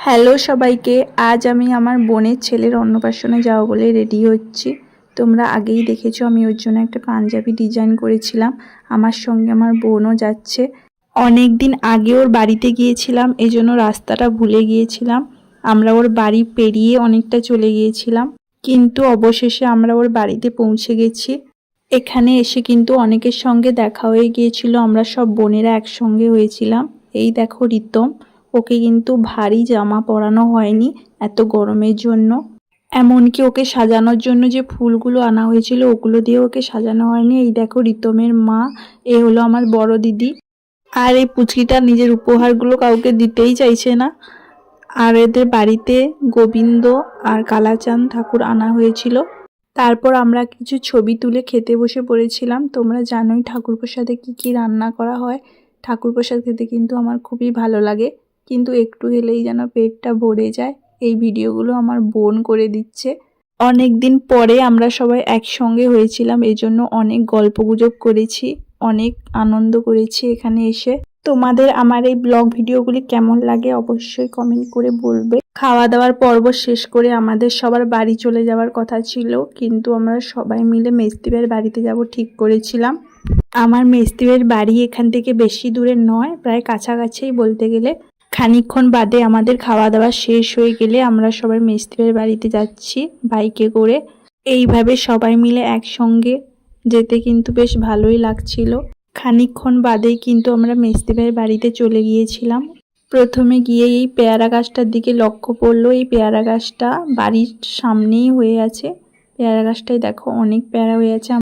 Hello সবাইকে, আজ আমি আমার বোনের ছেলের অন্নপ্রাশনে যাব বলে রেডি হচ্ছি। তোমরা আগেই দেখেছো আমি ওর জন্য একটা পাঞ্জাবি ডিজাইন করেছিলাম। আমার সঙ্গে আমার বোনও যাচ্ছে। অনেক দিন আগে ওর বাড়িতে গিয়েছিলাম, এই জন্য রাস্তাটা ভুলে গিয়েছিলাম। আমরা ওর বাড়ি পেরিয়ে অনেকটা চলে গিয়েছিলাম, কিন্তু অবশেষে আমরা ওর বাড়িতে পৌঁছে গেছি। এখানে এসে কিন্তু অনেকের সঙ্গে দেখা হয়ে গিয়েছিল, আমরা সব বোনেরা একসঙ্গে হয়েছিলাম। এই দেখো রিতম, ওকে কিন্তু ভারী জামা পরানো হয়নি এত গরমের জন্য। এমনকি ওকে সাজানোর জন্য যে ফুলগুলো আনা হয়েছিল ওগুলো দিয়ে ওকে সাজানো হয়নি। এই দেখো রিতমের মা, এ হলো আমার বড় দিদি। আর এই পুচকিটা নিজের উপহারগুলো কাউকে দিতেই চাইছে না। আর এদের বাড়িতে গোবিন্দ আর কালাচাঁদ ঠাকুর আনা হয়েছিল। তারপর আমরা কিছু ছবি তুলে খেতে বসে পড়েছিলাম। তোমরা জানোই ঠাকুর প্রসাদে কী কী রান্না করা হয়। ঠাকুর প্রসাদ খেতে কিন্তু আমার খুবই ভালো লাগে, কিন্তু একটু খেলেই যেন পেটটা ভরে যায়। এই ভিডিওগুলো আমার বোন করে দিচ্ছে। অনেক দিন পরে আমরা সবাই একসঙ্গে হয়েছিলাম, এজন্য অনেক গল্পগুজব করেছি, অনেক আনন্দ করেছি এখানে এসে। তোমাদের আমার এই ব্লগ ভিডিওগুলি কেমন লাগে অবশ্যই কমেন্ট করে বলবে। খাওয়া দাওয়ার পর্ব শেষ করে আমাদের সবার বাড়ি চলে যাওয়ার কথা ছিল, কিন্তু আমরা সবাই মিলে মেজদিদের বাড়িতে যাব ঠিক করেছিলাম। আমার মেজদিদের বাড়ি এখান থেকে বেশি দূরে নয়, প্রায় কাছাকাছিই বলতে গেলে। খানিকক্ষণ বাদে আমাদের খাওয়া দাওয়া শেষ হয়ে গেলে আমরা সবাই মেজদিদের বাড়িতে যাচ্ছি বাইকে করে। এইভাবে সবাই মিলে একসঙ্গে যেতে কিন্তু বেশ ভালোই লাগছিল। খানিকক্ষণ বাদেই কিন্তু আমরা মেজদিদের বাড়িতে চলে গিয়েছিলাম। প্রথমে গিয়ে এই পেয়ারা গাছটার দিকে লক্ষ্য পড়লো। এই পেয়ারা গাছটা বাড়ির সামনেই হয়ে আছে। পেয়ারা গাছটায় দেখো অনেক পেয়ারা হয়ে আছে।